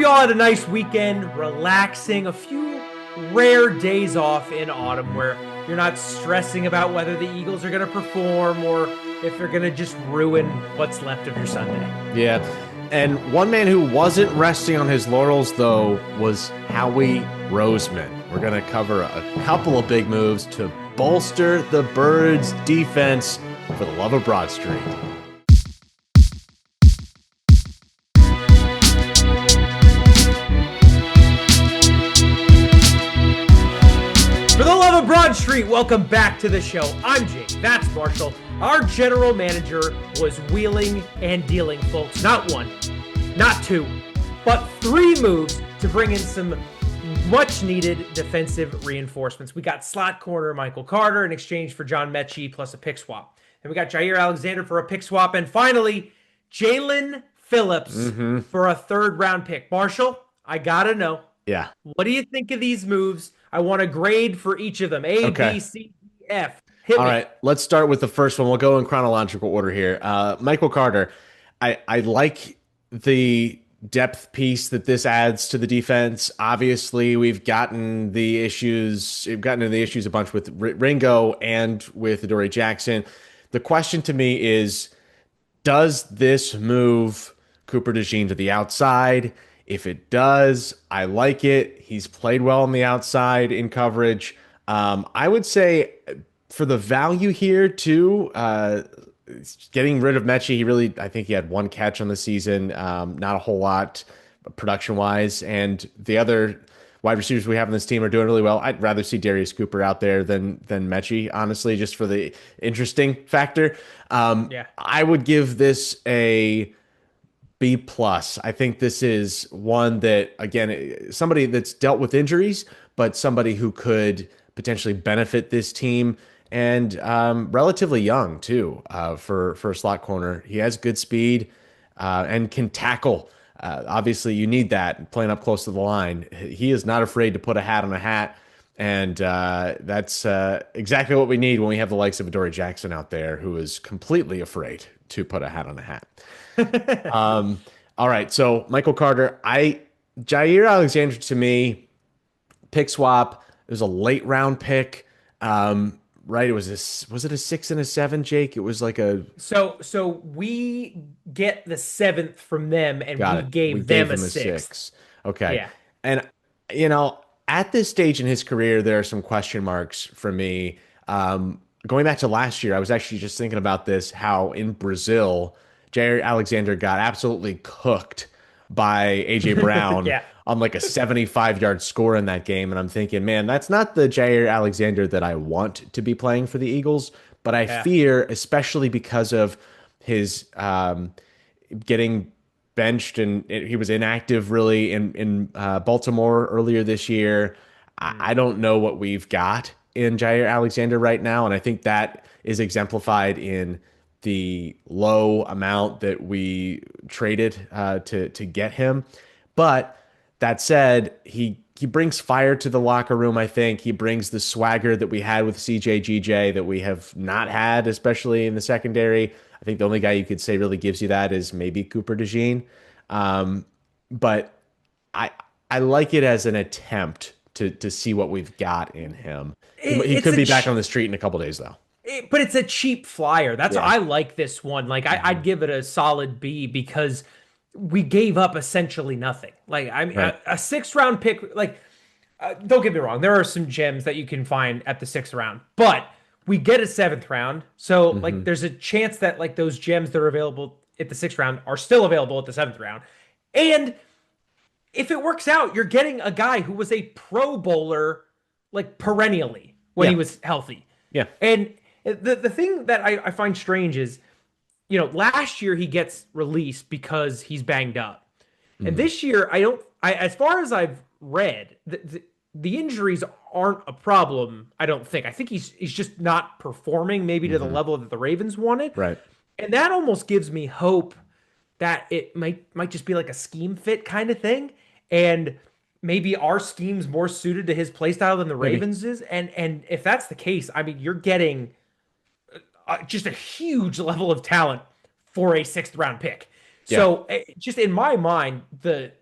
all had a nice weekend, relaxing, a few rare days off in autumn where you're not stressing about whether the Eagles are going to perform or if they're going to just ruin what's left of your Sunday. Yeah. And one man who wasn't resting on his laurels, though, was Howie Roseman. We're going to cover a couple of big moves to bolster the Birds' defense for the love of Broad Street. For the love of Broad Street, welcome back to the show. I'm Jake, that's Marshall. Our general manager was wheeling and dealing, folks. Not one, not two, but three moves to bring in some much-needed defensive reinforcements. We got slot corner Michael Carter in exchange for John Mechie plus a pick swap. And we got Jaire Alexander for a pick swap. And finally, Jaelan Phillips for a third-round pick. Marshall, I gotta know. Yeah. What do you think of these moves? I want a grade for each of them. A, B, C, D, F. Hit All me. right, let's start with the first one. We'll go in chronological order here. Michael Carter, I like the depth piece that this adds to the defense. Obviously, we've gotten into the issues a bunch with Ringo and with Adoree Jackson. The question to me is, does this move Cooper DeJean to the outside? If it does, I like it. He's played well on the outside in coverage. I would say for the value here too, getting rid of Mechie, I think he had one catch on the season, not a whole lot production wise. And the other wide receivers we have on this team are doing really well. I'd rather see Darius Cooper out there than Mechie, honestly, just for the interesting factor. I would give this a B plus. I think this is one that, again, somebody that's dealt with injuries, but somebody who could potentially benefit this team, and relatively young too for a slot corner. He has good speed and can tackle. Obviously, you need that playing up close to the line. He is not afraid to put a hat on a hat, and that's exactly what we need when we have the likes of Adoree Jackson out there, who is completely afraid to put a hat on a hat. All right, so Michael Carter, Jaire Alexander to me, pick swap. It was a late round pick, right? Was it a 6 and a 7, Jake? It was like a So we get the 7th from them, and we gave them a 6th. Okay, yeah. And at this stage in his career, there are some question marks for me. Going back to last year, I was actually just thinking about this, how in Brazil, Jaire Alexander got absolutely cooked by A.J. Brown on like a 75-yard score in that game. And I'm thinking, man, that's not the Jaire Alexander that I want to be playing for the Eagles. But I fear, especially because of his getting benched, and he was inactive really in Baltimore earlier this year. I don't know what we've got in Jaire Alexander right now. And I think that is exemplified in the low amount that we traded to get him. But that said, he brings fire to the locker room. I think he brings the swagger that we had with CJ that we have not had, especially in the secondary. I think the only guy you could say really gives you that is maybe Cooper DeJean. But I like it as an attempt to see what we've got in him. He could be back on the street in a couple days, though. But it's a cheap flyer. That's why I like this one. Like I'd give it a solid B because we gave up essentially nothing. Like I mean, a 6th round pick. Like don't get me wrong, there are some gems that you can find at the 6th round, but we get a 7th round. So like there's a chance that like those gems that are available at the 6th round are still available at the 7th round. And if it works out, you're getting a guy who was a Pro Bowler like perennially when he was healthy. Yeah. And the thing that I find strange is, last year he gets released because he's banged up. And this year, as far as I've read, the injuries aren't a problem, I don't think. I think he's just not performing maybe to the level that the Ravens wanted. Right. And that almost gives me hope that it might just be like a scheme fit kind of thing. And maybe our scheme's more suited to his play style than the Ravens is. And if that's the case, I mean, you're getting just a huge level of talent for a 6th round pick. Yeah. So just in my mind, the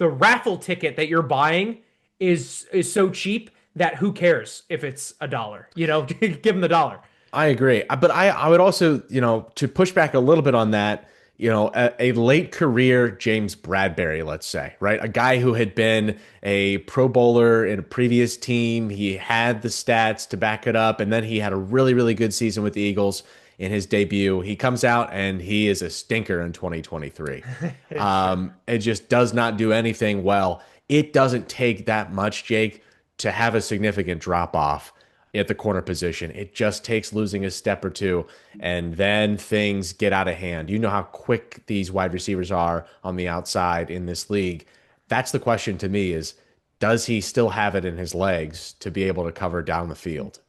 raffle ticket that you're buying is so cheap that who cares if it's a dollar? Give them the dollar. I agree. But I would also, to push back a little bit on that, a late career James Bradbury, let's say, right? A guy who had been a Pro Bowler in a previous team. He had the stats to back it up, and then he had a really, really good season with the Eagles in his debut. He comes out and he is a stinker in 2023. Sure. It just does not do anything well. It doesn't take that much, Jake, to have a significant drop off at the corner position. It just takes losing a step or two, and then things get out of hand. You know how quick these wide receivers are on the outside in this league. That's the question to me is, does he still have it in his legs to be able to cover down the field?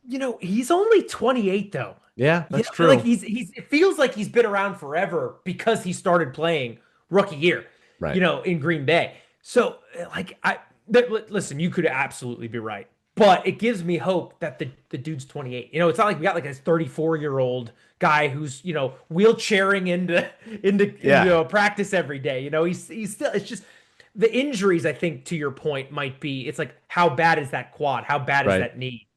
He's only 28 though. Yeah, that's Like true. it feels like he's been around forever because he started playing rookie year, Right. in Green Bay. So like listen, you could absolutely be right. But it gives me hope that the dude's 28. It's not like we got like a 34-year-old guy who's, wheelchairing into Yeah. practice every day. He's still it's just the injuries, I think, to your point, might be it's like how bad is that quad? How bad is Right. that knee?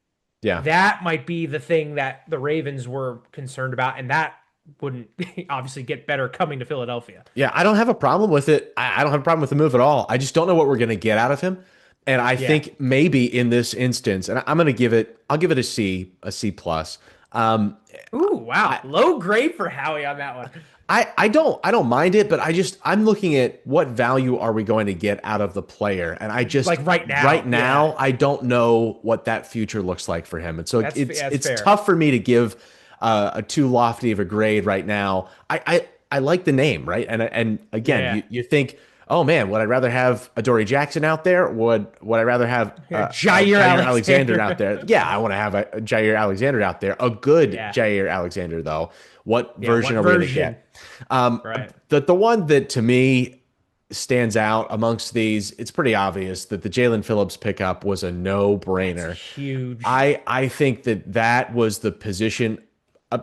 Yeah. That might be the thing that the Ravens were concerned about, and that wouldn't obviously get better coming to Philadelphia. Yeah, I don't have a problem with it. I don't have a problem with the move at all. I just don't know what we're going to get out of him. And I Yeah. think maybe in this instance, and I'm going to I'll give it a C plus. Um, Ooh, wow. I, Low grade for Howie on that one. I don't mind it, but I'm looking at what value are we going to get out of the player, and Like right right now. Yeah. now I don't know what that future looks like for him, and so That's it's fair. tough for me to give a too lofty of a grade right now. I like the name, right, and again, Yeah. you think, oh man, would I rather have Adoree Jackson out there? Would I rather have Yeah. Jaire Jaire Alexander Alexander. out there? Yeah, I want to have a Jaire Alexander out there, a good Yeah. Jaire Alexander though. What Yeah. version What are we going to version? get? Um, Right. the one that to me stands out amongst these, it's pretty obvious that the Jaelan Phillips pickup was a That's no-brainer. huge. I think that was the position uh,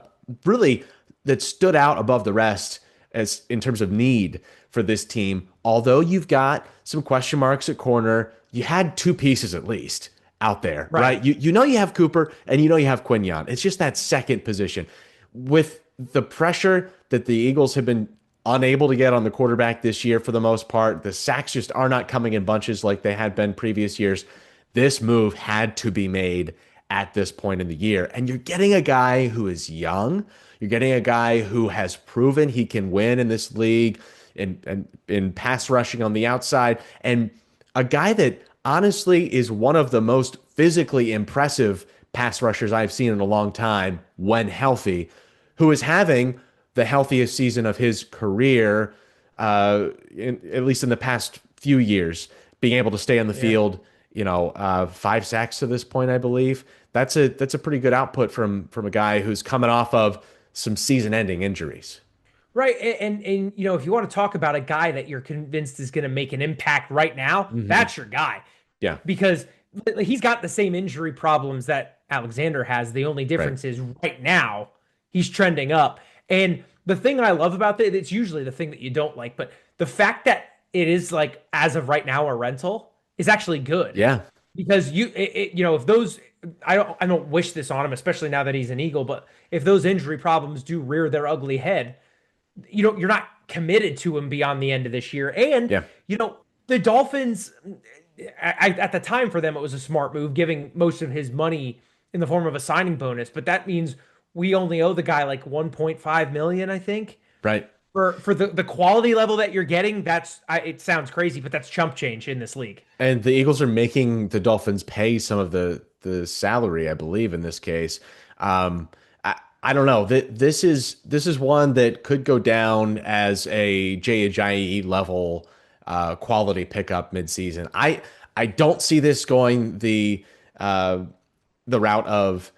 really that stood out above the rest as in terms of need for this team. Although you've got some question marks at corner, you had two pieces at least out there, Right. right? You know you have Cooper and you know you have Quinyon. It's just that second position. With the pressure that the Eagles have been unable to get on the quarterback this year for the most part, the sacks just are not coming in bunches like they had been previous years. This move had to be made at this point in the year. And you're getting a guy who is young. You're getting a guy who has proven he can win in this league in pass rushing on the outside, and a guy that honestly is one of the most physically impressive pass rushers I've seen in a long time when healthy, who is having the healthiest season of his career, at least in the past few years, being able to stay on the Yeah. field. 5 sacks to this point, I believe. That's a pretty good output from a guy who's coming off of some season-ending injuries. Right. And if you want to talk about a guy that you're convinced is going to make an impact right now, Hmm. that's your guy. Yeah, Because he's got the same injury problems that Alexander has. The only right. difference is right now he's trending up. And the thing I love about that, it's usually the thing that you don't like, but the fact that it is like as of right now a rental is actually good Yeah, because if those I don't wish this on him, especially now that he's an Eagle, but if those injury problems do rear their ugly head, you're not committed to him beyond the end of this year. And yeah. the Dolphins, at the time for them, it was a smart move, giving most of his money in the form of a signing bonus. But that means we only owe the guy like 1.5 million, I think, Right. for the quality level that you're getting. It sounds crazy, but that's chump change in this league. And the Eagles are making the Dolphins pay some of the salary, I believe, in this case. I don't know. This is one that could go down as a Jay Ajayi level quality pickup midseason. I don't see this going the route of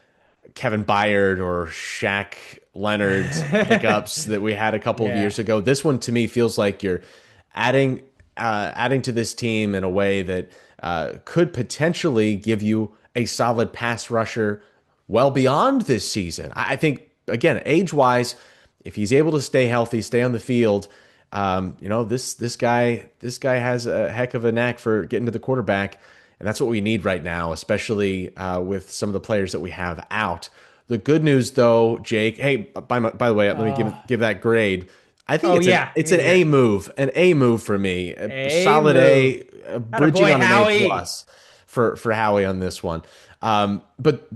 Kevin Byard or Shaq Leonard pickups that we had a couple of Yeah. years ago. This one to me feels like you're adding adding to this team in a way that could potentially give you a solid pass rusher well beyond this season. I think again, age wise, if he's able to stay healthy, stay on the field, this guy has a heck of a knack for getting to the quarterback, and that's what we need right now, especially with some of the players that we have out. The good news, though, Jake. Hey, by the way, let me Uh, give that grade. I think oh it's yeah, I it's need an to hear A it. move, an A move for me, a A solid move. A, Atta bridging boy, on an A Howie. plus for Howie on this one. But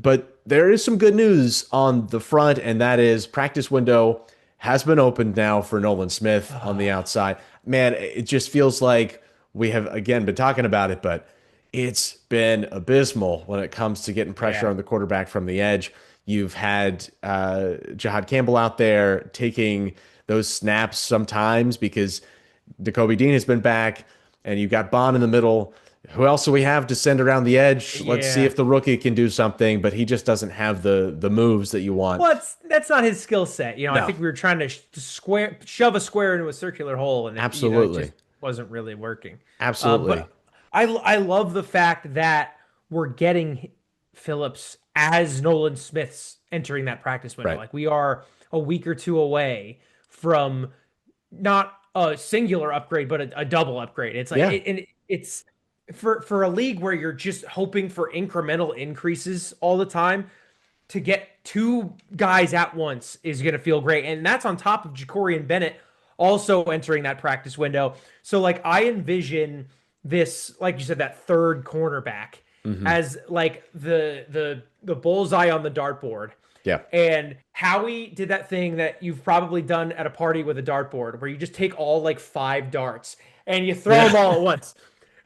there is some good news on the front, and that is practice window has been opened now for Nolan Smith on the outside. Man, it just feels like we have again been talking about it, but it's been abysmal when it comes to getting pressure Yeah, on the quarterback from the edge. You've had Jahad Campbell out there taking those snaps sometimes because Jacoby Dean has been back, and you've got Bond in the middle. Who else do we have to send around the edge? Let's see yeah. if the rookie can do something, but he just doesn't have the moves that you want. Well, that's not his skill set. I No, think we were trying to shove a square into a circular hole, and it absolutely, just wasn't really working. absolutely, But I love the fact that we're getting Phillips as Nolan Smith's entering that practice window. right. Like we are a week or two away from not a singular upgrade, but a double upgrade. It's like Yeah, and it's for a league where you're just hoping for incremental increases all the time to get two guys at once is going to feel great. And that's on top of Jacorian Bennett also entering that practice window. So, like, I envision this, like you said, that third cornerback hmm, as like the bullseye on the dartboard. yeah, And Howie did that thing that you've probably done at a party with a dartboard where you just take all like five darts and you throw them yeah, all at once.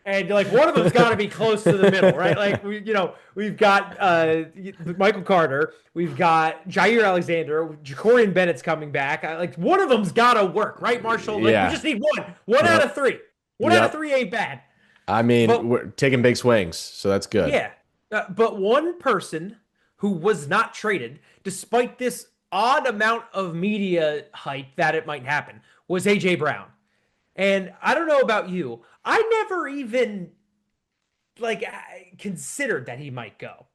And like one of them's got to be close to the middle, right? Like we've got Michael Carter, we've got Jaire Alexander, Jacorian Bennett's coming back. Like one of them's got to work, right, Marshall? Like we yeah. just need one out Yep, of three. One out of yep. three ain't bad. I mean, But we're taking big swings, so that's good. yeah, but one person who was not traded, despite this odd amount of media hype that it might happen, was AJ Brown. And I don't know about you, I never even like considered that he might go.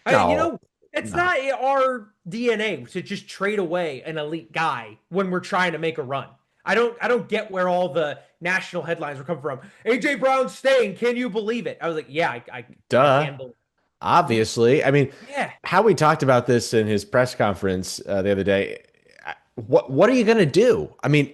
No, It's no. not our DNA to just trade away an elite guy when we're trying to make a run. I don't get where all the national headlines were coming from. AJ Brown's staying. Can you believe it? I was like, yeah, I Duh. can believe it. Obviously, I mean, Yeah. how we talked about this in his press conference the other day. What are you going to do? I mean,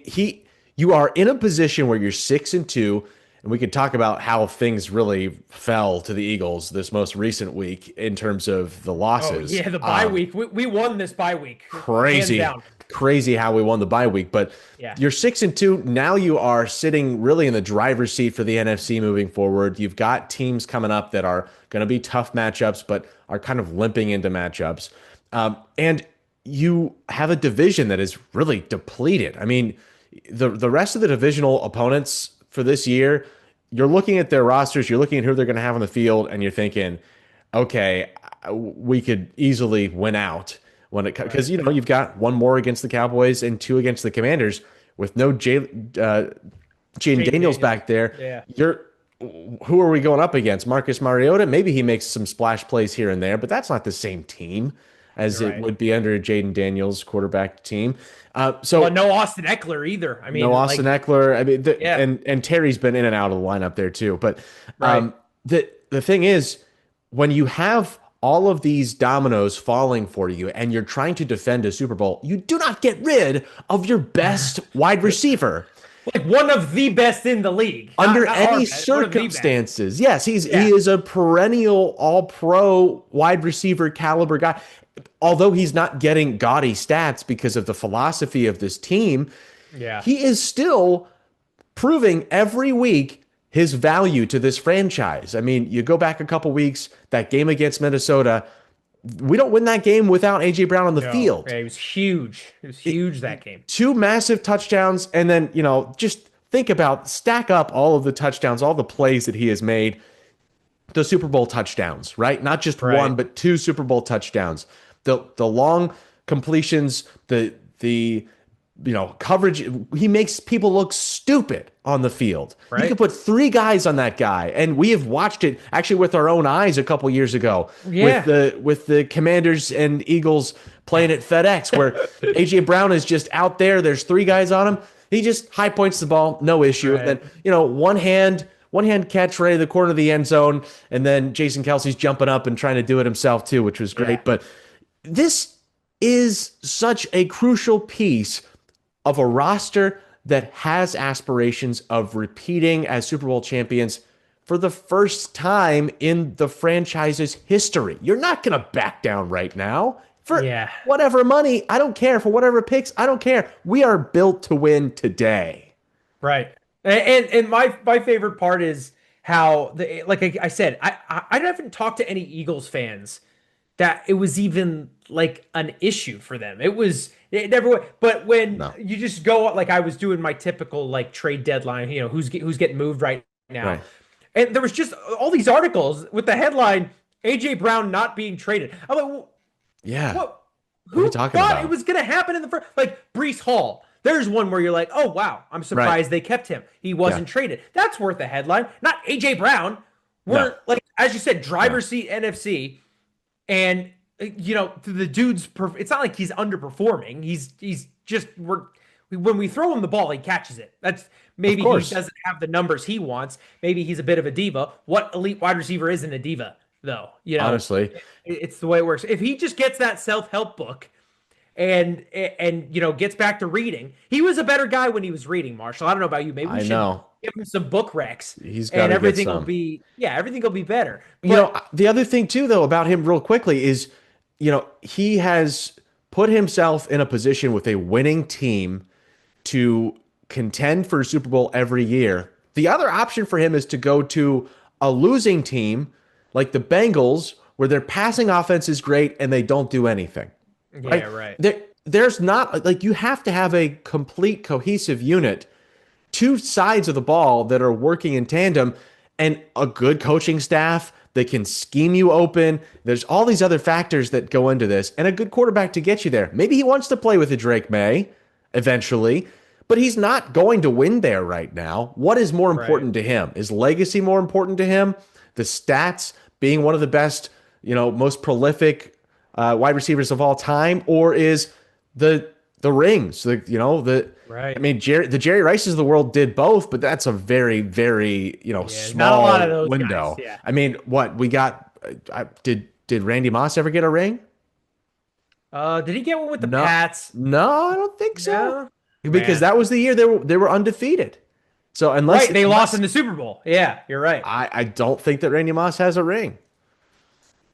you are in a position where you're 6-2, and we could talk about how things really fell to the Eagles this most recent week in terms of the Oh losses. yeah, the bye week. We won this bye week, hands Crazy, down. crazy how we won the bye week. But Yeah. you're 6-2. Now you are sitting really in the driver's seat for the NFC moving forward. You've got teams coming up that are going to be tough matchups, but are kind of limping into matchups. And you have a division that is really depleted. I mean, the rest of the divisional opponents for this year, you're looking at their rosters, you're looking at who they're going to have on the field, and you're thinking, okay, we could easily win out when it because Right. you've got one more against the Cowboys and two against the Commanders with no Jaden Jaden Daniels Daniels. back there. Yeah. You're who are we going up against? Marcus Mariota? Maybe he makes some splash plays here and there, but that's not the same team as You're it right. would be under Jaden Daniels' quarterback team. Well, So no Austin Eckler either. I no mean, Austin like, Eckler. I mean, yeah, and Terry's been in and out of the lineup there too. But right. the thing is, when you have all of these dominoes falling for you and you're trying to defend a Super Bowl, you do not get rid of your best wide receiver Like one of the best in the league. under Not our any best, one of the best. circumstances. Yes, he Yeah. is a perennial all pro wide receiver caliber guy. Although he's not getting gaudy stats because of the philosophy of this team, Yeah. he is still proving every week his value to this franchise. I mean, you go back a couple weeks, that game against Minnesota, we don't win that game without AJ Brown on the No. field. Yeah, he was huge. It was huge that game. Two massive touchdowns, and then, just think about stack up all of the touchdowns, all the plays that he has made, the Super Bowl touchdowns, right? Not just one, Right. but two Super Bowl touchdowns. The long completions, the coverage. He makes people look stupid on the field. You could Right. put three guys on that guy, and we have watched it actually with our own eyes a couple years ago with Yeah. the Commanders and Eagles playing at FedEx, where AJ Brown is just out there. There's three guys on him. He just high points the ball, no issue. And then, Right. one hand catch right in the corner of the end zone, and then Jason Kelsey's jumping up and trying to do it himself too, which was Yeah. great. But this is such a crucial piece of a roster that has aspirations of repeating as Super Bowl champions for the first time in the franchise's history. You're not going to back down right now for Yeah. whatever money. I don't care. For whatever picks, I don't care. We are built to win today. Right. And my favorite part is how the like I said, I haven't talked to any Eagles fans that it was even like an issue for them. It never but when No. you just go like I was doing my typical like trade deadline, who's getting moved right now. Right. And there was just all these articles with the headline AJ Brown not being traded. I'm like, Yeah. what? What are you Who talking thought it about? was going to happen in the first? Like Brees Hall. There's one where you're like, oh wow, I'm Right. surprised they kept him. He Yeah. wasn't traded. That's worth a headline. Not AJ Brown. No. We're like, as you said, No. driver's seat NFC, and the dude's. It's not like he's underperforming. He's just when we throw him the ball, he catches it. That's Of maybe he course. doesn't have the numbers he wants. Maybe he's a bit of a diva. What elite wide receiver isn't a diva though? Honestly. It's the way it works. If he just gets that self-help book and gets back to reading, he was a better guy when he was reading. Marshall, I don't know about you. Maybe we I should know. give him some book recs, He's got and to get everything will some. be everything will be better. But The other thing too, though, about him real quickly is, he has put himself in a position with a winning team to contend for a Super Bowl every year. The other option for him is to go to a losing team like the Bengals, where their passing offense is great and they don't do anything. yeah, Right? right. There's not like you have to have a complete cohesive unit, two sides of the ball that are working in tandem, and a good coaching staff that can scheme you open. There's all these other factors that go into this, and a good quarterback to get you there. Maybe he wants to play with a Drake May eventually, but he's not going to win there right now. What is more Right. important to him? Is legacy more important to him? The stats, being one of the best, most prolific wide receivers of all time, or is the rings? Right. I mean, the Jerry Rices of the world did both, but that's a very, very, Yeah, not a lot of small those guys. window. Yeah. I mean, what we got? Did Randy Moss ever get a ring? Did he get one with the No, Pats? no, I don't think so. No. Because Man. that was the year they were undefeated. So Right, they lost in the Super Bowl. Yeah, you're right. I don't think that Randy Moss has a ring.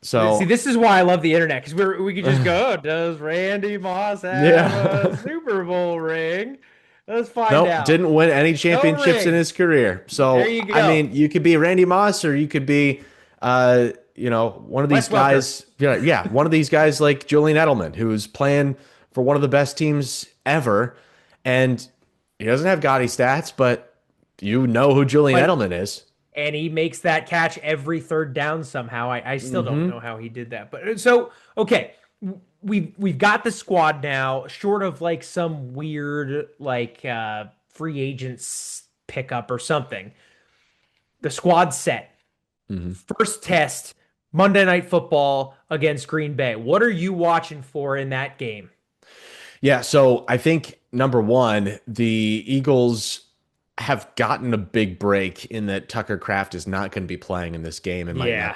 So See, this is why I love the internet because we could just go, does Randy Moss have a yeah. Super Bowl ring? Let's find Nope, out. didn't win any No championships in ring. his career. There So, you I go. mean, you could be Randy Moss or you could be, one of these Wes Welker. guys. Yeah, one of these guys like Julian Edelman, who's playing for one of the best teams ever. And he doesn't have gaudy stats, but you know who Julian But Edelman is. and he makes that catch every third down somehow. I still don't know how he did that. But so okay, we've got the squad now, short of like some weird like free agents pickup or something. The squad's set. First test, Monday Night Football against Green Bay. What are you watching for in that game? Yeah, so I think number one, the Eagles have gotten a big break in that Tucker Kraft is not going to be playing in this game and Yeah.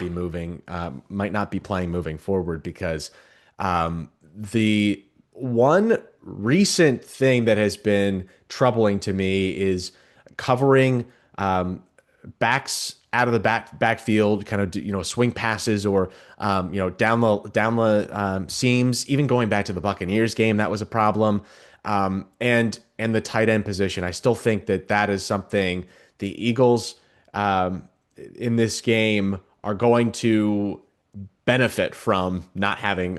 might not be playing moving forward because the one recent thing that has been troubling to me is covering backs out of the backfield, kind of swing passes or down the seams. Even going back to the Buccaneers game, that was a problem. And the tight end position, I still think that is something the Eagles in this game are going to benefit from not having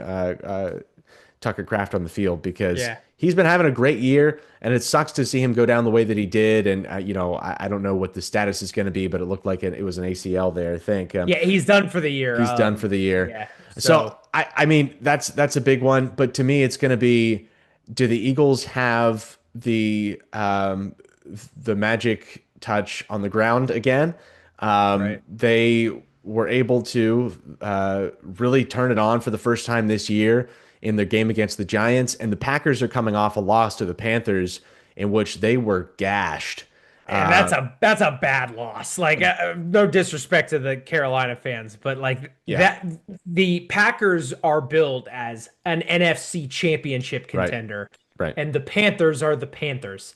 Tucker Kraft on the field because Yeah. he's been having a great year, and it sucks to see him go down the way that he did. And I don't know what the status is going to be, but it looked like it was an ACL there. I think. Yeah, he's done for the year. He's done for the year. Yeah. So I mean that's a big one, but to me it's going to be, do the Eagles have the magic touch on the ground again? Right. They were able to really turn it on for the first time this year in their game against the Giants, and the Packers are coming off a loss to the Panthers in which they were gashed. And Uh, that's a bad loss. Like no disrespect to the Carolina fans, but like yeah, that the Packers are billed as an NFC championship right, contender, right, and the Panthers are the Panthers.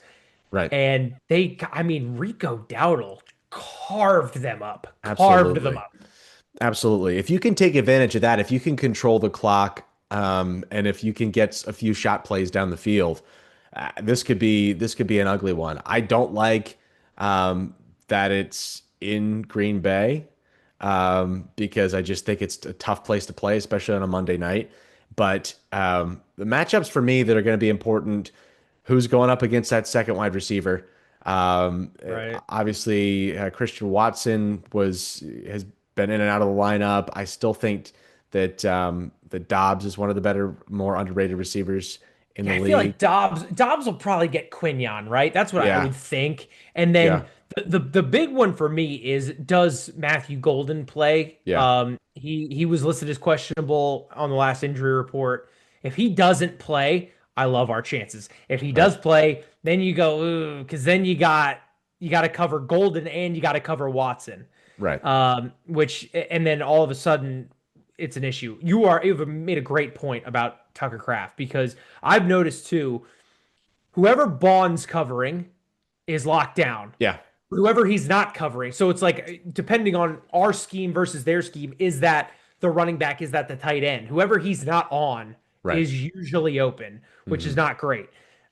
right. And I mean, Rico Dowdle carved them Absolutely. up. Absolutely. If you can take advantage of that, if you can control the clock, and if you can get a few shot plays down the field, this could be an ugly one. I don't like that it's in Green Bay, because I just think it's a tough place to play, especially on a Monday night. But the matchups for me that are going to be important, who's going up against that second wide receiver? Right. Obviously, Christian Watson has been in and out of the lineup. I still think that Dobbs is one of the better, more underrated receivers in the Yeah, I feel league. like Dobbs will probably get Quinion, right? That's what I Yeah, would think. And yeah, then the big one for me is, does Matthew Golden play? yeah, He was listed as questionable on the last injury report. If he doesn't play, I love our chances. If he right, does play, then you go, ooh, because then you got to cover Golden and you got to cover Watson. right. Which and then all of a sudden it's an issue. You've made a great point about Tucker Craft, because I've noticed too, whoever Bond's covering is locked down. Yeah, Whoever he's not covering. So it's like, depending on our scheme versus their scheme, is that the running back, is that the tight end? Whoever he's not on right. is usually open, which is Hmm. not great.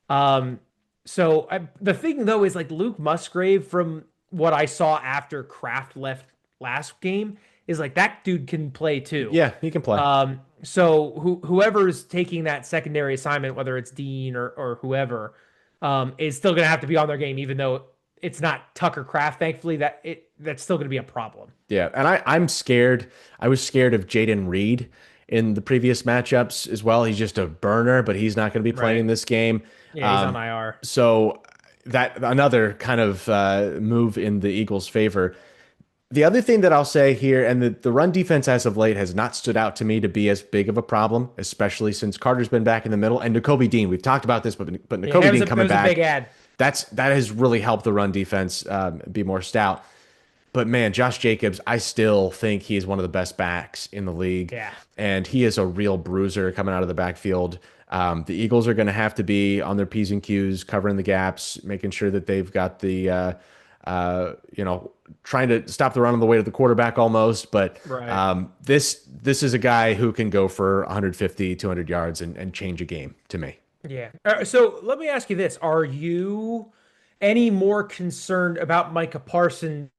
Um, the thing though is, like, Luke Musgrave, from what I saw after Kraft left last game, is like that dude can play too. Yeah, he can play. So whoever's taking that secondary assignment, whether it's Dean or whoever, is still going to have to be on their game, even though it's not Tucker Kraft. Thankfully, that's still going to be a problem. Yeah, and I'm scared. I was scared of Jaden Reed in the previous matchups as well. He's just a burner, but he's not going to be playing Right. in this game. Yeah, he's on Um, IR. so that another kind of move in the Eagles' favor. The other thing that I'll say here, and the run defense as of late has not stood out to me to be as big of a problem, especially since Carter's been back in the middle, and Nakobe Dean. We've talked about this, but Yeah, Nakobe Dean that coming was a big back, ad. that has really helped the run defense be more stout. But man, Josh Jacobs, I still think he is one of the best backs in the league, Yeah. and he is a real bruiser coming out of the backfield. The Eagles are going to have to be on their P's and Q's, covering the gaps, making sure that they've got the, trying to stop the run on the way to the quarterback almost. But Right. this is a guy who can go for 150, 200 yards and change a game to me. Yeah. So let me ask you this. Are you any more concerned about Micah Parsons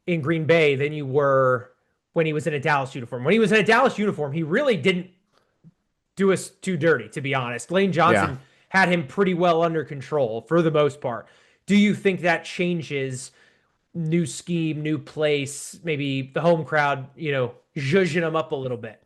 in Green Bay than you were when he was in a Dallas uniform? When he was in a Dallas uniform, he really didn't do us too dirty, to be honest. Lane Yeah. Johnson had him pretty well under control for the most part. Do you think that changes, new scheme, new place, maybe the home crowd, zhuzhing him up a little bit?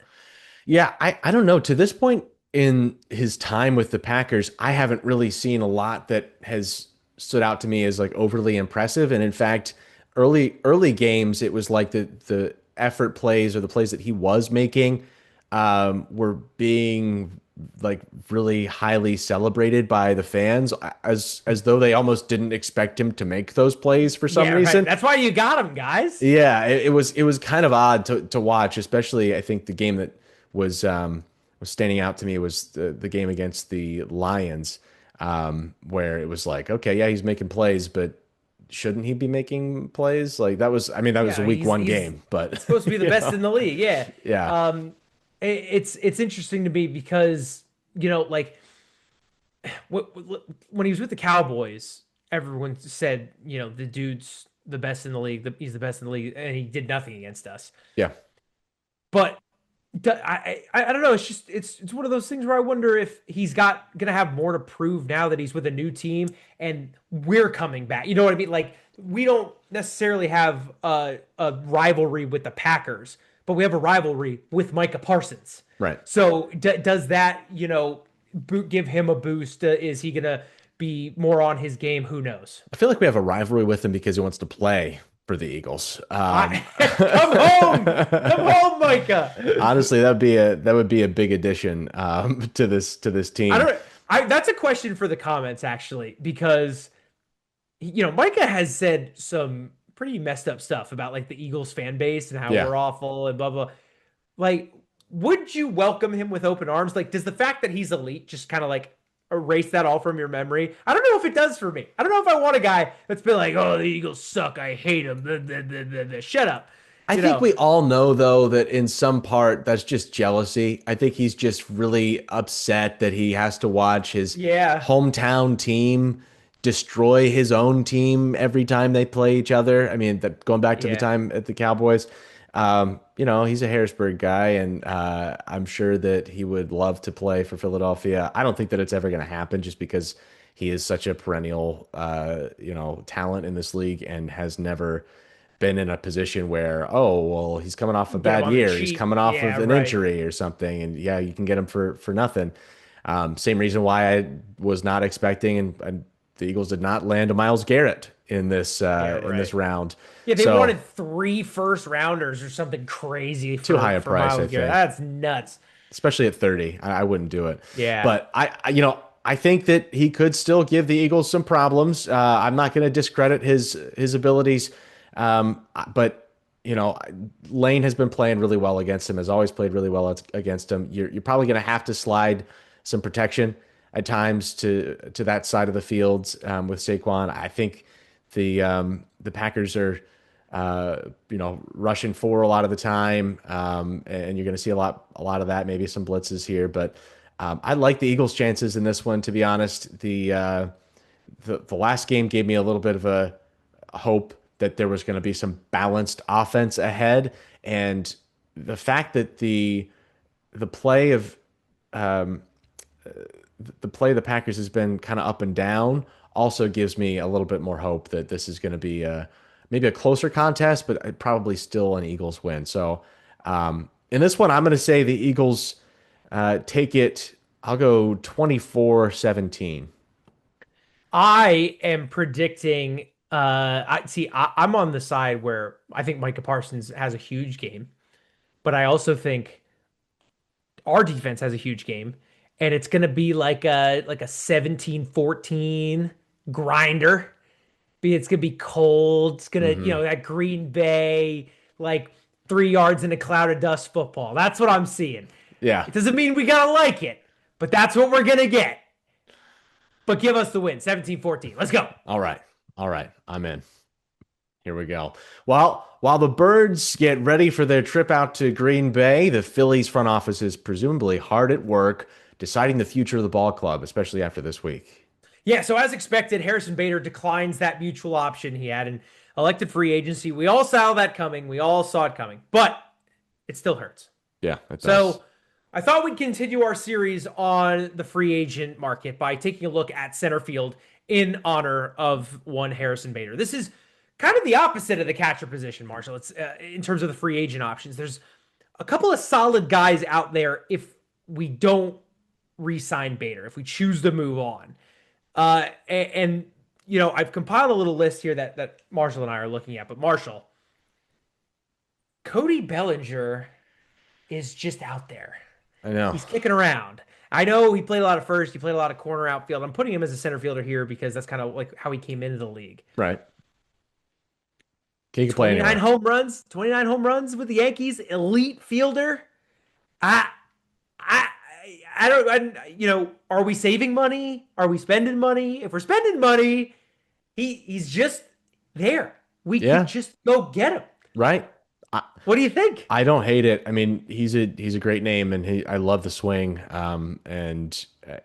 Yeah, I don't know. To this point in his time with the Packers, I haven't really seen a lot that has stood out to me as like overly impressive. And in fact, early games, it was like the effort plays or the plays that he was making were being like really highly celebrated by the fans, as though they almost didn't expect him to make those plays for some Yeah, right. reason. That's why you got him, guys. Yeah, it was kind of odd to watch, especially I think the game that was standing out to me was the game against the Lions, where it was like, okay, yeah, he's making plays, but shouldn't he be making plays? Like that was, I mean, that was a Yeah, week one he's game, but supposed to be the best in the league. Yeah. yeah, It's interesting to me because, like, when he was with the Cowboys, everyone said, the dude's the best in the league. He's the best in the league, and he did nothing against us. yeah. But I don't know. It's just it's one of those things where I wonder if he's gonna have more to prove now that he's with a new team and we're coming back. You know what I mean? Like, we don't necessarily have a rivalry with the Packers, but we have a rivalry with Micah Parsons. Right. So does that give him a boost? Is he gonna be more on his game? Who knows? I feel like we have a rivalry with him because he wants to play for the Eagles. Come home, Micah. Honestly, that would be a big addition to this I team. don't. That's a question for the comments actually, because Micah has said some pretty messed up stuff about like the Eagles fan base and how Yeah. we're awful and blah blah. Like, would you welcome him with open arms? Like, does the fact that he's elite just kind of like erase that all from your memory? I don't know if it does for me. I don't know if I want a guy that's been like, oh, the Eagles suck. I hate them. Blah, blah, blah, blah, blah. Shut up. I You think know? we all know, though, that in some part that's just jealousy. I think he's just really upset that he has to watch his Yeah. hometown team destroy his own team every time they play each other. I mean, going back to the Yeah. time at the Cowboys, he's a Harrisburg guy, and I'm sure that he would love to play for Philadelphia. I don't think that it's ever going to happen just because he is such a perennial, talent in this league and has never been in a position where, oh, well, he's coming off a Get him bad on the year. He's cheap. coming off Yeah, of an right. injury or something. And yeah, you can get him for nothing. Same reason why I was not expecting, and the Eagles did not land a Miles Garrett Yeah, in this right. round. Yeah, they So wanted three first rounders or something crazy too high for a for price, I Miles Garrett. think, That's nuts. especially at 30. I wouldn't do it. Yeah. But I think that he could still give the Eagles some problems. I'm not going to discredit his abilities, but Lane has been playing really well against him. Has always played really well against him. You're probably going to have to slide some protection at times to that side of the field with Saquon. I think the Packers are rushing four a lot of the time, and you're going to see a lot of that. Maybe some blitzes here, but I like the Eagles' chances in this one. To be honest, the last game gave me a little bit of a hope that there was going to be some balanced offense ahead, and the fact that the play of the play of the Packers has been kind of up and down also gives me a little bit more hope that this is going to be maybe a closer contest, but probably still an Eagles win. So in this one, I'm going to say the Eagles take it. I'll go 24-17. I am predicting I'm on the side where I think Micah Parsons has a huge game, but I also think our defense has a huge game, and it's gonna be like a 17-14 grinder. It's gonna be cold. It's gonna, that Green Bay, like 3 yards in a cloud of dust football. That's what I'm seeing. Yeah. It doesn't mean we gotta like it, but that's what we're gonna get. But give us the win, 17-14. Let's go. All right. All right. I'm in. Here we go. Well, while the Birds get ready for their trip out to Green Bay, the Phillies front office is presumably hard at work deciding the future of the ball club, especially after this week. Yeah, so as expected, Harrison Bader declines that mutual option he had and elected free agency. We all saw that coming. We all saw it coming, but it still hurts. Yeah, it does. So I thought we'd continue our series on the free agent market by taking a look at center field in honor of one Harrison Bader. This is kind of the opposite of the catcher position, Marshall. It's in terms of the free agent options. There's a couple of solid guys out there if we don't re-sign Bader, if we choose to move on. I've compiled a little list here that Marshall and I are looking at. But Marshall, Cody Bellinger is just out there. I know. He's kicking around. I know he played a lot of first. He played a lot of corner outfield. I'm putting him as a center fielder here because that's kind of like how he came into the league. Right. He can play 29 anywhere. home runs, 29 home runs with the Yankees, elite fielder. I, I, I don't, are we saving money? Are we spending money? If we're spending money, he's just there. We Yeah. could just go get him. Right. What do you think? I don't hate it. I mean, he's a great name, and I love the swing.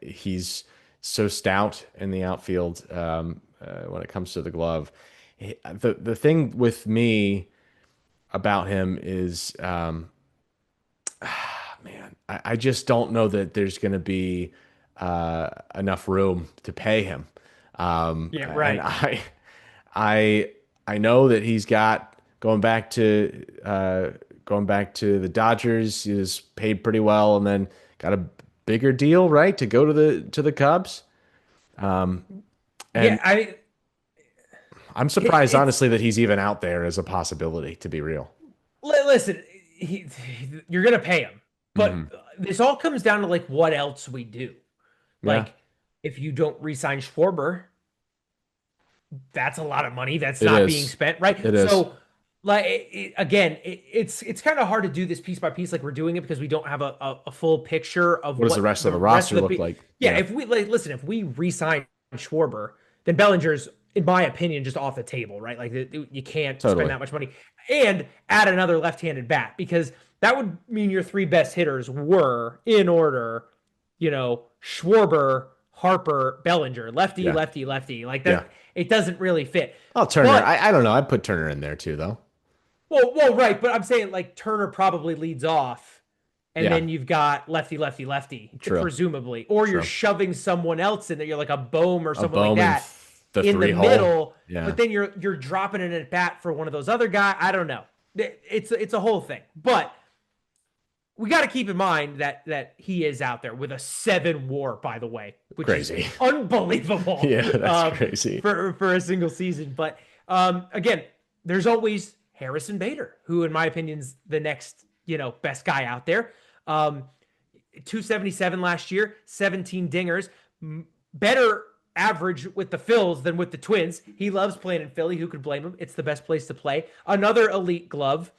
He's so stout in the outfield when it comes to the glove. The thing with me about him is, man, I just don't know that there's going to be enough room to pay him. Yeah, And right. I know that he's got going back to the Dodgers. He was paid pretty well, and then got a bigger deal, right, to go to the Cubs. Yeah, And I'm surprised, it's honestly, that he's even out there as a possibility. To be real. listen. You're gonna pay him, but Mhm. this all comes down to like what else we do. Yeah. Like If you don't re-sign Schwarber, that's a lot of money that's It not being is. spent, right? It is. So, like again, it's kind of hard to do this piece by piece, like we're doing it because we don't have a full picture of What does the what rest of the the rest roster of the look like? yeah. Yeah, If we like, listen, if we re-sign Schwarber, then Bellinger's, in my opinion, just off the table, right? Like you can't spend totally. that much money and add another left-handed bat because that would mean your three best hitters were in order, Schwarber, Harper, Bellinger, lefty, Yeah, lefty, lefty. Like yeah. that, it doesn't really fit. Oh, Turner. But I don't know. I'd put Turner in there too, though. right. But I'm saying like Turner probably leads off, and Yeah, then you've got lefty, lefty, lefty, true, presumably, or you're true. shoving someone else in there. You're like a Bohm or A someone like Bowman, that the in the three hole. middle. Yeah, But then you're dropping it at bat for one of those other guys. I don't know. It's a whole thing, but we got to keep in mind that he is out there with a 7 WAR, by the way, which is crazy. unbelievable Yeah, that's crazy. for a single season. But again, there's always Harrison Bader, who, in my opinion, is the next best guy out there. 277 last year, 17 dingers, better average with the Phils than with the Twins. He loves playing in Philly. Who could blame him? It's the best place to play. Another elite glove.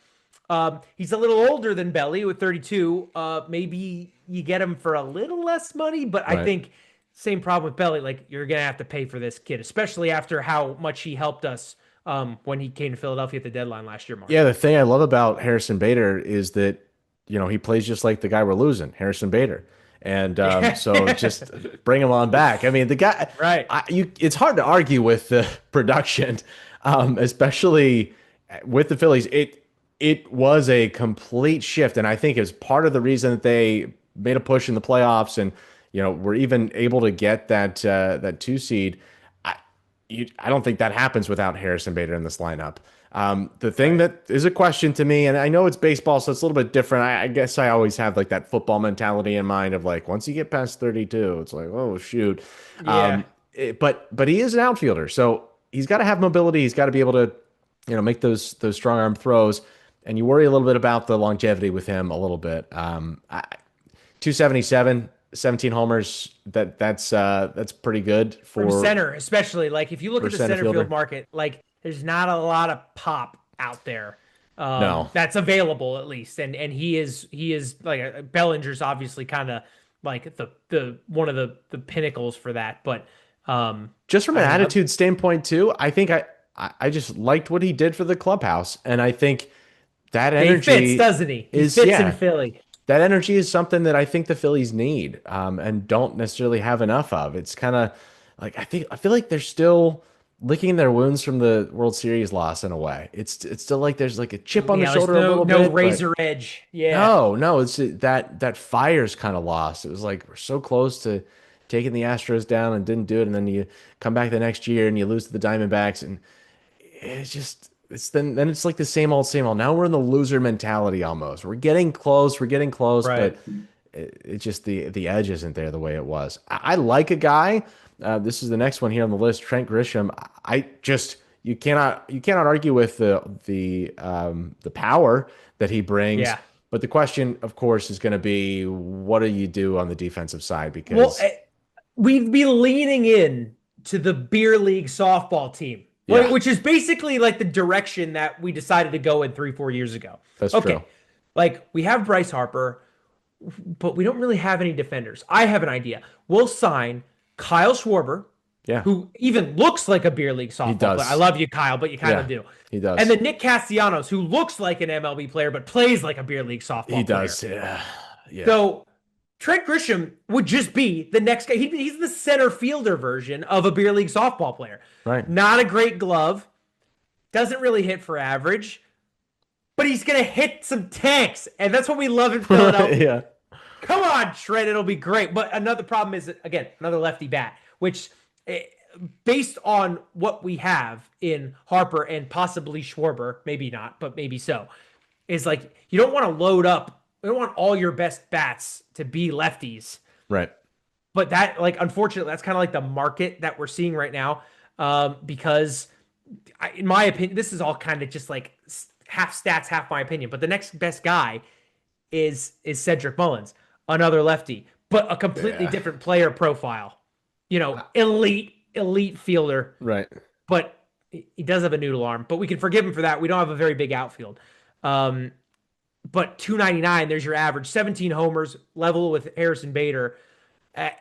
He's a little older than Belly with 32. Maybe you get him for a little less money, but I Right. think same problem with Belly. Like you're gonna have to pay for this kid, especially after how much he helped us when he came to Philadelphia at the deadline last year, Mark. Yeah, the thing I love about Harrison Bader is that, he plays just like the guy we're losing, Harrison Bader. And so just bring him on back. I mean, the guy, Right. it's hard to argue with the production, especially with the Phillies. It was a complete shift, and I think it's part of the reason that they made a push in the playoffs, and were even able to get that 2 seed. I don't think that happens without Harrison Bader in this lineup. The thing Right. that is a question to me, and I know it's baseball, so it's a little bit different. I guess I always have like that football mentality in mind of like once you get past 32, it's like, oh shoot. Yeah. But he is an outfielder, so he's got to have mobility. He's got to be able to, make those strong arm throws. And you worry a little bit about the longevity with him a little bit. 277, 17 homers. That's pretty good From for center, especially like if you look at the center center field fielder. market, like there's not a lot of pop out there No. that's available at least, and he is like Bellinger's obviously kind of like the one of the pinnacles for that, but Just from I an mean attitude standpoint too, I think I just liked what he did for the clubhouse, and I think that he fits, energy doesn't he? He is fits in yeah, Philly. that energy is something that I think the Phillies need, and don't necessarily have enough of. It's kind of like I feel like they're still licking their wounds from the World Series loss in a way. It's still like there's like a chip on the Yeah, there's shoulder a no little no bit, but razor edge. Yeah, no, it's that fire's kind of lost. It was like we're so close to taking the Astros down and didn't do it, and then you come back the next year and you lose to the Diamondbacks, and it's then it's like the same old, same old. Now we're in the loser mentality almost. We're getting close, right. but it just the edge isn't there the way it was. I like a guy. This is the next one here on the list, Trent Grisham. I just you cannot argue with the power that he brings. Yeah. But the question, of course, is going to be what do you do on the defensive side? Well, Because we'd be leaning in to the beer league softball team, yeah, which is basically like the direction that we decided to go in 3, 4 years ago. that's true. Okay. Like we have Bryce Harper, but we don't really have any defenders. I have an idea. We'll sign Kyle Schwarber, Yeah, who even looks like a beer league he softball player. I does. love you, Kyle, but you kind Yeah, of do. he And does. then Nick Castellanos, who looks like an MLB player, but plays like a beer league He softball player. does. Yeah, yeah. So Trent Grisham would just be the next guy. He's the center fielder version of a beer league softball player. Right. Not a great glove, doesn't really hit for average, but he's going to hit some tanks. And that's what we love in Philadelphia. Yeah. Come on, Trent, it'll be great. But another problem is, again, another lefty bat, which based on what we have in Harper and possibly Schwarber, maybe not, but maybe so, is like you don't want to load up. You don't want all your best bats to be lefties. Right. But that, like, unfortunately, that's kind of like the market that we're seeing right now. Because, in my opinion, this is all kind of just like half stats, half my opinion. But the next best guy is Cedric Mullins, another lefty, but a completely Yeah. different player profile. elite fielder, Right. but he does have a noodle arm. But we can forgive him for that. We don't have a very big outfield. Um, but 299, there's your average. 17 homers, level with Harrison Bader.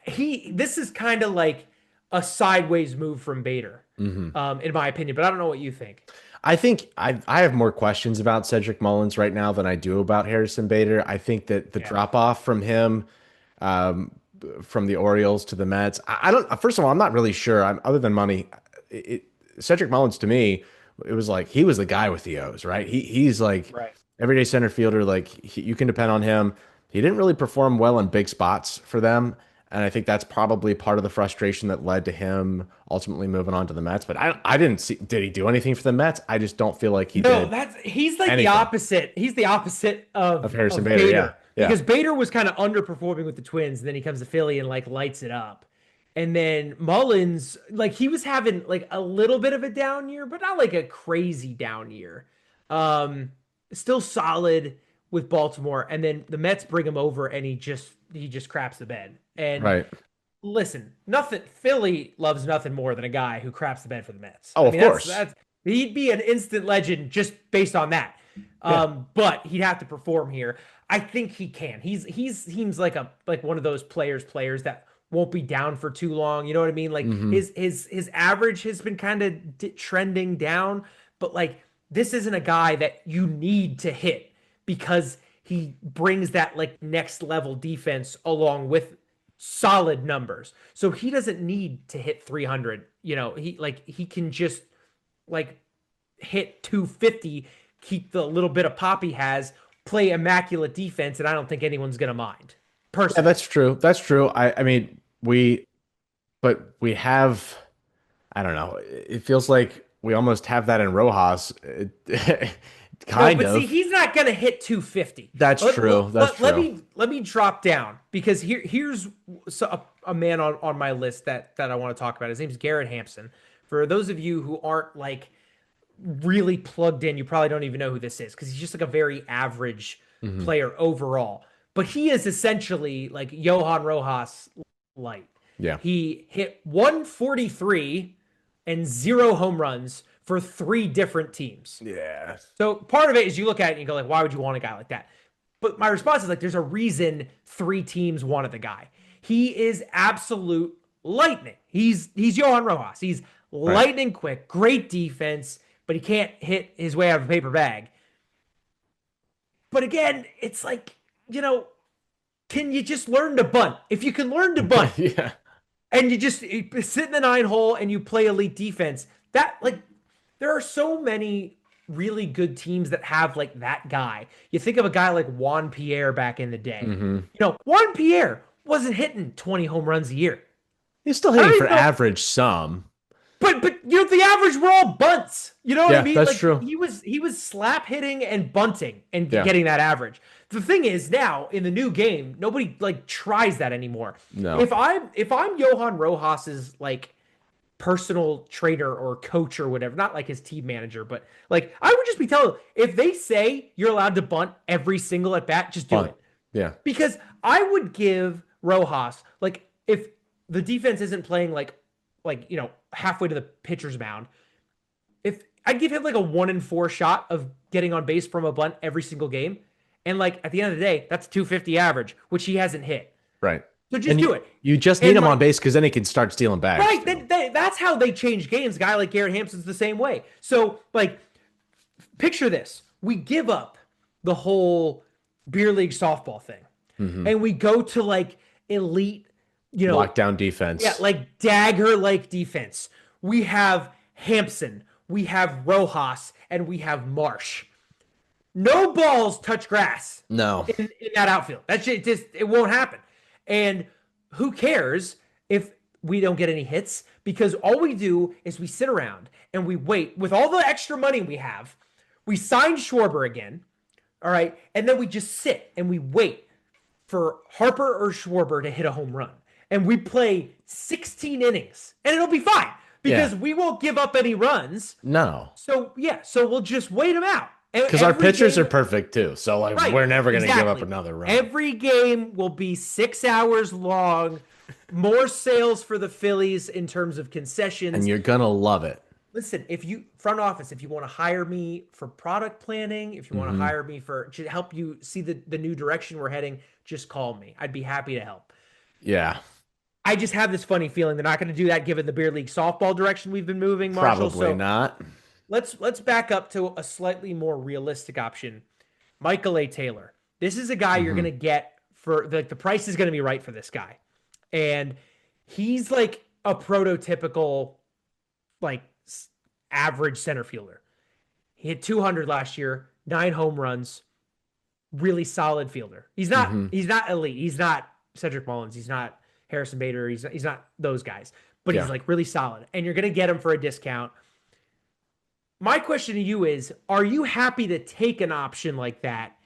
This is kind of like a sideways move from Bader, in my opinion. But I don't know what you think. I think I have more questions about Cedric Mullins right now than I do about Harrison Bader. I think that the Yeah. drop off from him, um, from the Orioles to the Mets, I don't. First of all, I'm not really sure. Other than money, Cedric Mullins to me, it was like he was the guy with the O's, right? He's like Right. everyday center fielder. Like you can depend on him. He didn't really perform well in big spots for them. And I think that's probably part of the frustration that led to him ultimately moving on to the Mets. But I didn't see, did he do anything for the Mets? I just don't feel like he No, did that's he's like the anything opposite. He's the opposite of Harrison of Bader. Yeah. Bader Yeah. because Bader was kind of underperforming with the Twins, and then he comes to Philly and like lights it up. And then Mullins, like he was having like a little bit of a down year, but not like a crazy down year. Um, Still solid with Baltimore, and then the Mets bring him over, and he just craps the bed. And Right. listen, nothing. Philly loves nothing more than a guy who craps the bed for the Mets. Oh, I of mean, course. that's he'd be an instant legend just based on that. Yeah. But he'd have to perform here. I think he can. He seems like one of those players that won't be down for too long. You know what I mean? Like Hmm. his average has been kind of trending down, but like this isn't a guy that you need to hit because he brings that like next level defense along with solid numbers. So he doesn't need to hit 300. He can just like hit 250, keep the little bit of pop he has, play immaculate defense, and I don't think anyone's gonna mind. Yeah, Personally. that's true. That's true. I mean, but we have, I don't know. It feels like we almost have that in Rojas, No, kind but see, of. he's not gonna hit 250. That's Let, true. let, That's let, let true. me let me drop down because here's a man on my list that I want to talk about. His name's Garrett Hampson. For those of you who aren't like really plugged in, you probably don't even know who this is because he's just like a very average Hmm. player overall. But he is essentially like Johan Rojas light. Yeah. He hit 143 and 0 home runs for 3 different teams. Yeah. So part of it is you look at it and you go like, why would you want a guy like that? But my response is like, there's a reason 3 teams wanted the guy. He is absolute lightning. He's Johan Rojas. He's Right. lightning quick, great defense, but he can't hit his way out of a paper bag. But again, it's like, you know, can you just learn to bunt? If you can learn to bunt Yeah. and you sit in the 9 hole and you play elite defense, that like there are so many really good teams that have like that guy. You think of a guy like Juan Pierre back in the day. Hmm. Juan Pierre wasn't hitting 20 home runs a year. He's still I hitting don't for even know, average some. but the average were all bunts. You know what I Yeah, mean? that's Like true. he was slap hitting and bunting and Yeah. getting that average. The thing is now in the new game, nobody like tries that anymore. No. If I'm Johan Rojas's like personal trainer or coach or whatever, not like his team manager, but like I would just be telling if they say you're allowed to bunt every single at bat, just do Fun. it. Yeah. Because I would give Rojas like if the defense isn't playing like halfway to the pitcher's mound, if I'd give him like a 1 in 4 shot of getting on base from a bunt every single game, and like at the end of the day, that's 250 average, which he hasn't hit. Right. So just And do it. you just need And him on like base because then he can start stealing bags right, too. that's how they change games. A guy like Garrett Hampson's the same way. So like picture this: we give up the whole beer league softball thing, Hmm. and we go to like elite, you know, Lockdown yeah, defense. like dagger like defense. We have Hampson, we have Rojas, and we have Marsh. No balls touch grass No. in that outfield. That shit just it won't happen. And who cares if we don't get any hits? Because all we do is we sit around and we wait with all the extra money we have. We sign Schwarber again, all right, and then we just sit and we wait for Harper or Schwarber to hit a home run. And we play 16 innings and it'll be fine Yeah. because we won't give up any runs. No. So, yeah, so we'll just wait them out. Because our Every pitchers are game, perfect too. So like right, we're never gonna give up exactly. another run. Every game will be 6 hours long More sales for the Phillies in terms of And concessions. you're gonna love it. Listen, if you front office, if you want to hire me for product planning, if you want to Hmm. hire me for to help you see the new direction we're heading, just call me. I'd be happy to help. Yeah, I just have this funny feeling they're not going to do that given the beer league softball direction we've been moving, Marshall. probably So not. let's back up to a slightly more realistic option. Michael A. Taylor. This is a guy you're Hmm. going to get for the price is going to be right for this guy. And he's like a prototypical like average center fielder. He hit 200 last year, 9 home runs, really solid fielder. Hmm. He's not elite. He's not Cedric Mullins. He's not Harrison Bader. He's not those guys. But he's Yeah. like really solid, and you're gonna get him for a discount. My question to you is: are you happy to take an option like that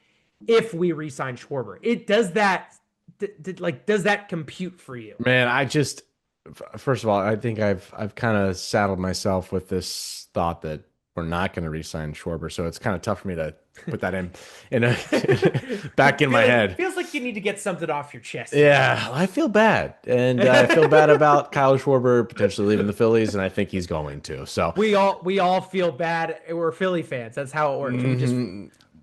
if we re-sign Schwarber? It does that does that compute for you? Man, first of all, I think I've kind of saddled myself with this thought that we're not going to re-sign Schwarber, so it's kind of tough for me to put that in a back in my head. Feels like you need to get something off your chest. Yeah, I feel bad, and I feel bad about Kyle Schwarber potentially leaving the Phillies, and I think he's going to. So, We all feel bad. We're Philly fans. That's how it works. We just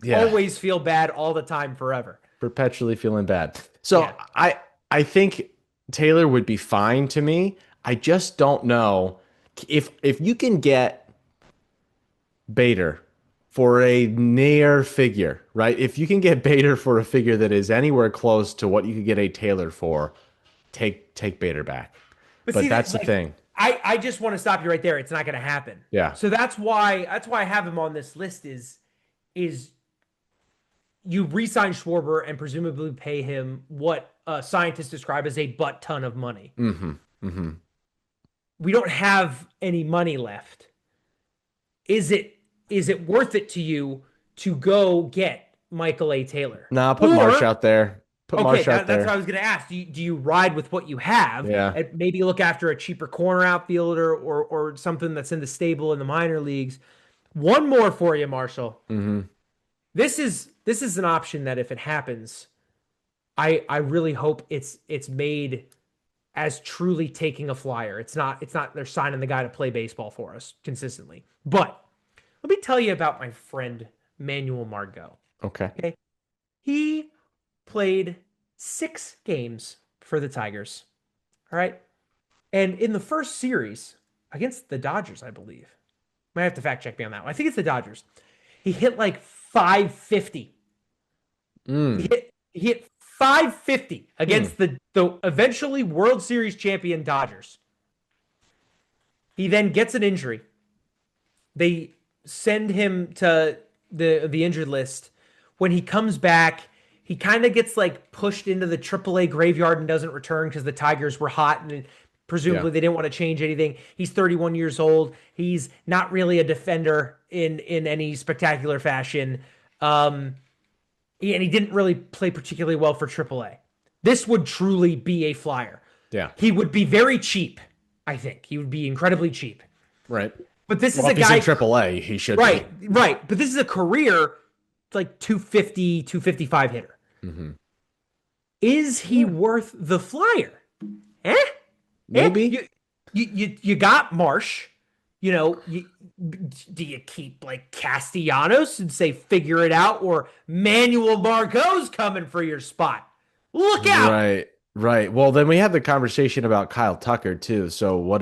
yeah, always feel bad all the time forever. perpetually feeling bad. So Yeah. I think Taylor would be fine to me. I just don't know if you can get Bader for a near figure, right? If you can get Bader for a figure that is anywhere close to what you could get a Taylor for, take Bader back. But But see that that's the like thing. I just want to stop you right there. It's not going to happen. Yeah. So that's why I have him on this list is you re-sign Schwarber and presumably pay him what scientists describe as a butt ton of money. Hmm. Hmm. We don't have any money left. Is it worth it to you to go get Michael A. Taylor? Nah, put Marsh Or out there. Put okay, Marsh out that's what I there. was going to ask. Do you ride with what you have Yeah. and maybe look after a cheaper corner outfielder or something that's in the stable in the minor leagues? One more for you, Marshall. Hmm. This is an option that if it happens, I really hope it's made as truly taking a flyer. It's not they're signing the guy to play baseball for us consistently. But let me tell you about my friend Manuel Margot. Okay. Okay. He played 6 games for the Tigers. All right. And in the first series against the Dodgers, I believe. Might have to fact check me on that one. I think it's the Dodgers. He hit like 550. He Mm. hit 550 Hmm. against the eventually World Series champion Dodgers. He then gets an injury. They send him to the injured list. When he comes back, he kind of gets like pushed into the AAA graveyard and doesn't return because the Tigers were hot and Yeah. presumably they didn't want to change anything. He's 31 years old. He's not really a defender in any spectacular fashion. And he didn't really play particularly well for AAA. This would truly be a flyer. Yeah. He would be very cheap, I think. He would be incredibly cheap. Right. But this is Well, a if he's in guy, AAA, he should right, be. right. But this is a career like 250, 255 hitter. Hmm. Is he worth the flyer? Eh? Maybe. You got Marsh. Do you keep like Castellanos and say figure it out, or Manuel Margot's coming for your spot? Look out! Right. Right. Well, then we have the conversation about Kyle Tucker too. So what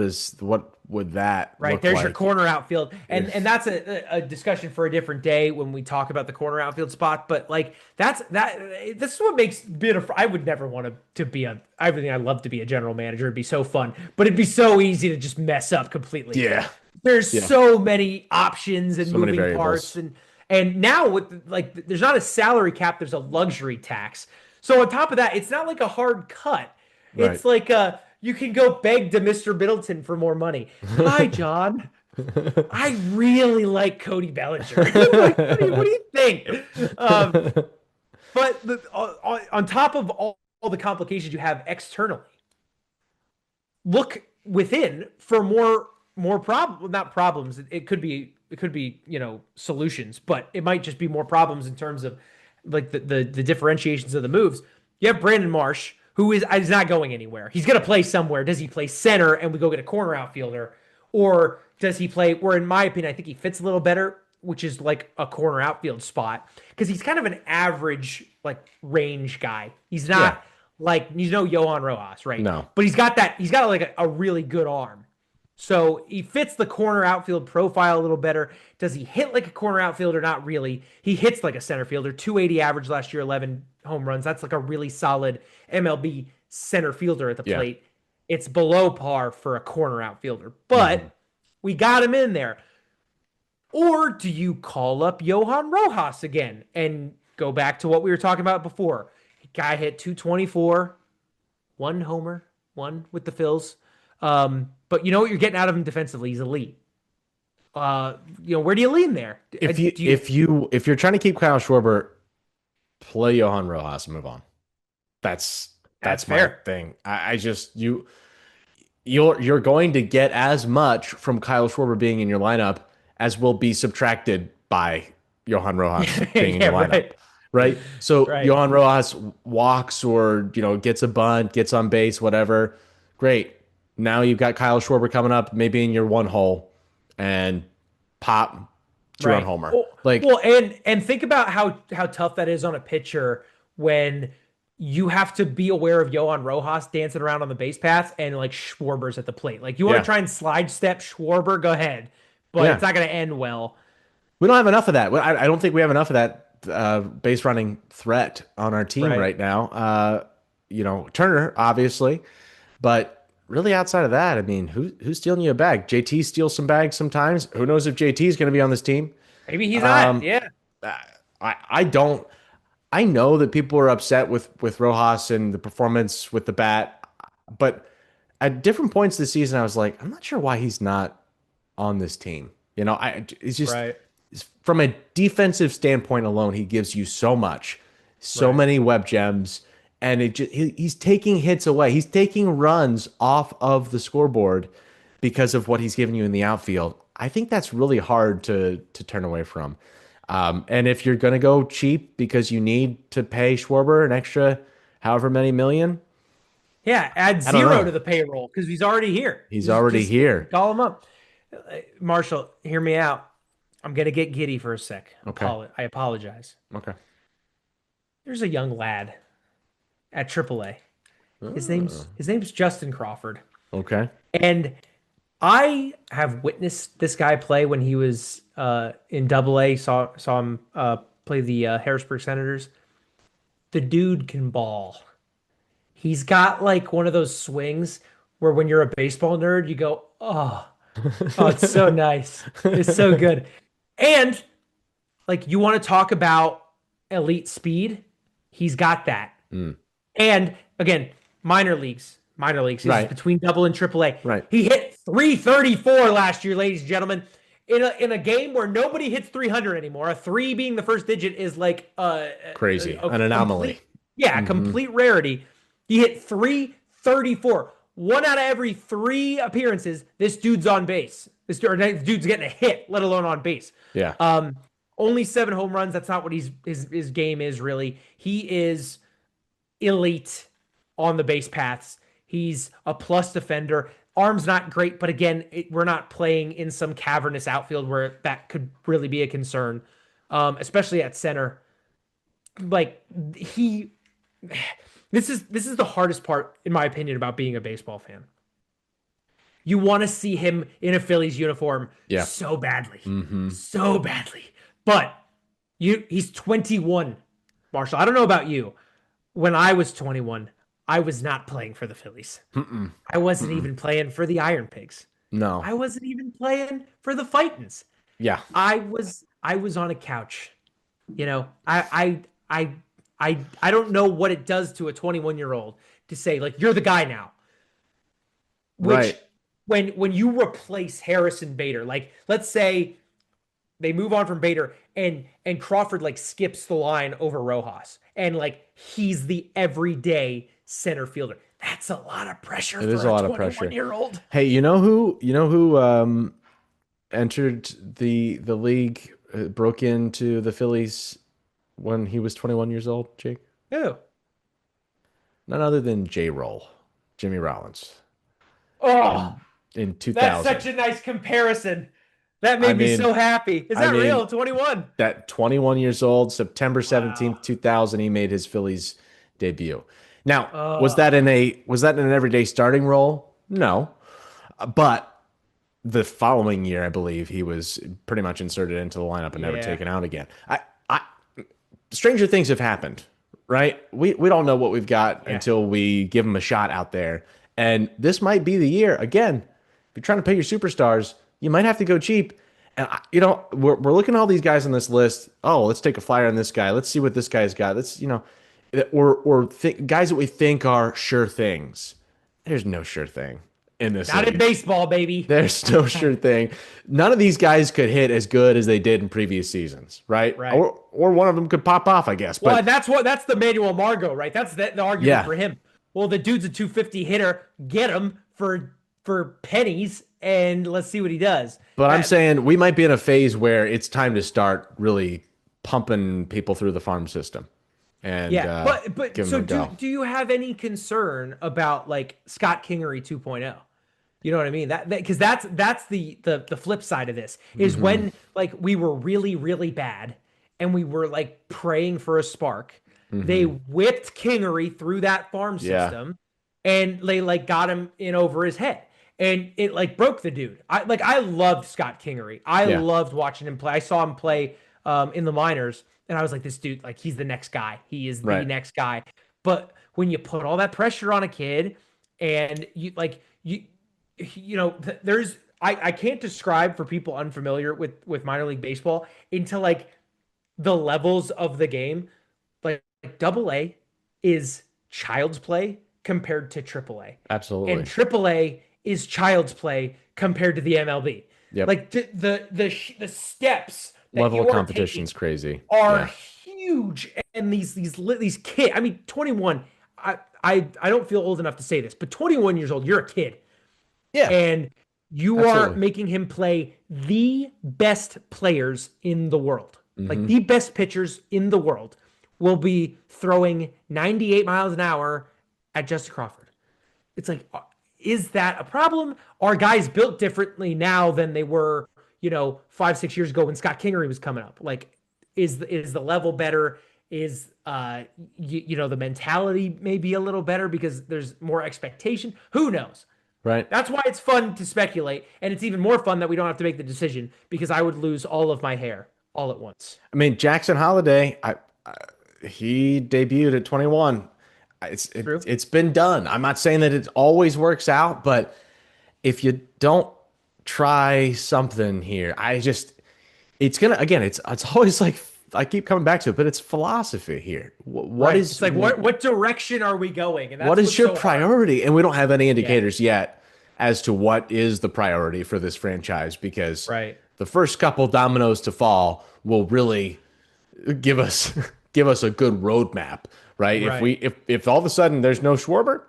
would that Right, look there's your like corner outfield, and if that's a discussion for a different day when we talk about the corner outfield spot. But like this is what makes being a. I would never want to be a. I think I'd love to be a general manager. It'd be so fun, but it'd be so easy to just mess up completely. yeah. There's Yeah. so many options and So many moving parts, variables. and now with like there's not a salary cap, there's a luxury tax. So on top of that, it's not like a hard cut. Right. It's like you can go beg to Mr. Middleton for more money. Hi, John. I really like Cody Bellinger. Like, what do you think? But on top of all the complications you have externally, look within for more problem, not problems. It could be solutions, but it might just be more problems in terms of like the differentiations of the moves. You have Brandon Marsh, who is not going anywhere. He's going to play somewhere. Does he play center and we go get a corner outfielder? Or does he play where, in my opinion, I think he fits a little better, which is like a corner outfield spot because he's kind of an average like range guy. He's Yeah. not like he's no Johan Rojas, right? No. But he's got like a really good arm. So he fits the corner outfield profile a little better. Does he hit like a corner outfielder? Not really. He hits like a center fielder. 280 average last year, 11 home runs. That's like a really solid MLB center fielder at the Yeah. plate. It's below par for a corner outfielder, Hmm. but we got him in there. Or do you call up Johan Rojas again and go back to what we were talking about before? Guy hit 224, one homer, one with the Phils. But you know what you're getting out of him defensively? He's elite. Where do you lean there? If you Do you? if you if you're trying to keep Kyle Schwarber, play Johan Rojas and move on. That's That's that's my fair, thing. I just you're going to get as much from Kyle Schwarber being in your lineup as will be subtracted by Johan Rojas being in yeah, your lineup. right, Right? So right, Johan Rojas walks or, gets a bunt, gets on base, whatever. Great. Now you've got Kyle Schwarber coming up, maybe in your one hole, and pop 2 run right. homer. Well, Like, well, and think about how tough that is on a pitcher when you have to be aware of Johan Rojas dancing around on the base paths and like Schwarber's at the plate. Like you want to yeah. try and slide step Schwarber, go ahead, but it's Yeah. not going to end well. We don't have enough of that. I don't think we have enough of that base running threat on our team Right. right now. Turner, obviously, but really outside of that, I mean, who's stealing you a bag? JT steals some bags sometimes. Who knows if JT is going to be on this team? Maybe he's not. Um, Yeah. I don't. I know that people are upset with Rojas and the performance with the bat, but at different points this season, I was like, I'm not sure why he's not on this team. It's just Right. from a defensive standpoint alone, he gives you so much, so Right. many web gems, and he's taking hits away. He's taking runs off of the scoreboard because of what he's giving you in the outfield. I think that's really hard to turn away from. And if you're going to go cheap because you need to pay Schwarber an extra however many million, Yeah. Add I don't zero know. to the payroll because he's already here. He's Just already just here. call him up. Marshall, hear me out. I'm gonna get giddy for a sec. Okay. I apologize. Okay. There's a young lad at AAA. His Oh, name's Justin Crawford. okay. And I have witnessed this guy play when he was in Double A. Saw him play the Harrisburg Senators. The dude can ball. He's got like one of those swings where when you're a baseball nerd, you go, oh, it's so nice. It's so good. And like you want to talk about elite speed, he's got that. Mm. And again, minor leagues. This is Right. between double and triple A. Right. He hit 334 last year, ladies and gentlemen. In a game where nobody hits 300 anymore, a three being the first digit is like Crazy. a An anomaly. complete, yeah, a Hmm. complete rarity. He hit 334. One out of every three appearances, this dude's on base. This dude's getting a hit, let alone on base. Yeah. Only 7 home runs. That's not what his game is really. He is elite on the base paths. He's a plus defender. Arm's not great, but again, we're not playing in some cavernous outfield where that could really be a concern, especially at center. Like he, this is the hardest part, in my opinion, about being a baseball fan. You want to see him in a Phillies uniform Yeah. so badly, Hmm. so badly. But he's 21, Marshall. I don't know about you. When I was 21, I was not playing for the Phillies. Mm-mm. I wasn't Mm-mm. even playing for the Iron Pigs. No. I wasn't even playing for the Fightins. Yeah. I was on a couch. You know, I don't know what it does to a 21-year-old to say like you're the guy now. Which Right. when you replace Harrison Bader, like let's say they move on from Bader and Crawford like skips the line over Rojas and like he's the everyday center fielder. That's a lot of pressure It is for a a lot of pressure. 21-year-old. Hey, you know who entered the league, broke into the Phillies when he was 21 years old, Jake? Who? None other than J-Roll, Jimmy Rollins, Oh, in in that's 2000. such a nice comparison. That I made me mean, so happy. Is I that mean real? 21. that 21 years old, September Wow. 17th, 2000, he made his Phillies debut. Now, Oh, was that in an everyday starting role? No. But the following year, I believe he was pretty much inserted into the lineup and never yeah. taken out again. Stranger things have happened, right? We don't know what we've got Yeah. until we give him a shot out there. And this might be the year. Again, if you're trying to pay your superstars, you might have to go cheap. And we're looking at all these guys on this list. Oh, let's take a flyer on this guy. Let's see what this guy's got. Guys that we think are sure things. There's no sure thing in this Not in league. baseball, baby. There's no sure thing. None of these guys could hit as good as they did in previous seasons, right? Right. Or one of them could pop off, I guess. Well, But and that's the Manuel Margot, right? That's the argument yeah, for him. Well, the dude's a 250 hitter. Get him for pennies, and let's see what he does. but I'm saying we might be in a phase where it's time to start really pumping people through the farm system and Yeah, but give them so a go. do you have any concern about like Scott Kingery 2.0? You know what I mean? That because that's the flip side of this is when like we were really bad and we were like praying for a spark. They whipped Kingery through that farm Yeah. system and they like got him in over his head. And it like broke the dude. I loved Scott Kingery. I Yeah. loved watching him play. I saw him play in the minors and I was like, this dude, like he's the next guy. He is the Right. next guy. But when you put all that pressure on a kid and there's I can't describe for people unfamiliar with minor league baseball into like the levels of the game. Like double A is child's play compared to triple A. Absolutely. And triple A is child's play compared to the MLB. Yep. Like the steps that Level you of are competition's taking crazy. are Yeah. huge. And these kids, I mean 21, I don't feel old enough to say this, but 21 years old, you're a kid. Yeah. And you are Absolutely. making him play the best players in the world. Like the best pitchers in the world will be throwing 98 miles an hour at Justin Crawford. It's like, is that a problem? Are guys built differently now than they were, 5-6 years ago when Scott Kingery was coming up? Like, is the level better? Is the mentality maybe a little better because there's more expectation? Who knows? Right. That's why it's fun to speculate, and it's even more fun that we don't have to make the decision because I would lose all of my hair all at once. I mean, Jackson Holiday, he debuted at 21. True. It's been done. I'm not saying that it always works out, but if you don't try something here, it's always like I keep coming back to it, but it's philosophy here. What Right. is It's like what direction are we going? And that's what is what's your so hard. priority? And we don't have any indicators yet as to what is the priority for this franchise because Right. the first couple dominoes to fall will really give us give us a good roadmap, right? Right. If all of a sudden there's no Schwarber,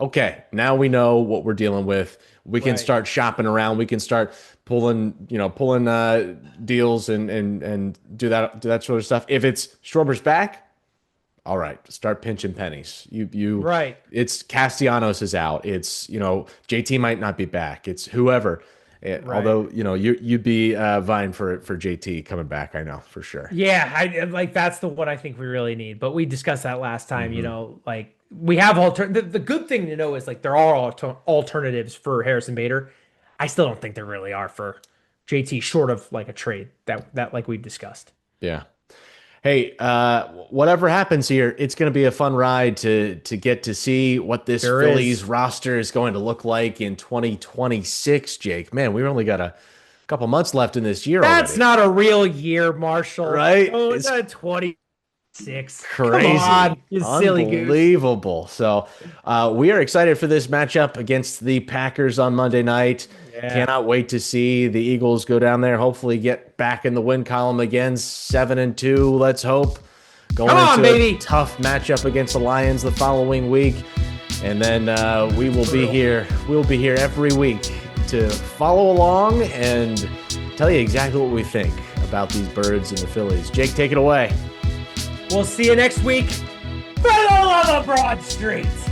okay, now we know what we're dealing with. We can Right. start shopping around. We can start pulling deals and do that sort of stuff. If it's Schwarber's back, all right, start pinching pennies. You Right. It's Castellanos is out. It's JT might not be back. It's whoever. Although you'd be vying for JT coming back. I know for sure. Yeah, I like that's the one I think we really need. But we discussed that last time. Mm-hmm. Like we have the good thing to know is like there are alternatives for Harrison Bader. I still don't think there really are for JT, short of like a trade that like we've discussed. Yeah. Hey, whatever happens here, it's going to be a fun ride to get to see what this There Phillies is. roster is going to look like in 2026, Jake. Man, we only got a couple months left in this year That's already. not a real year, Marshall. Right? Oh, It's it's 26. crazy. Come on, you silly goose. Unbelievable. So we are excited for this matchup against the Packers on Monday night. Yeah. Cannot wait to see the Eagles go down there. Hopefully get back in the win column again, 7-2. Let's hope. Going Come on, into baby. a tough matchup against the Lions the following week. And then we will be here. We'll be here every week to follow along and tell you exactly what we think about these birds and the Phillies. Jake, take it away. We'll see you next week. For the love of Broad Street!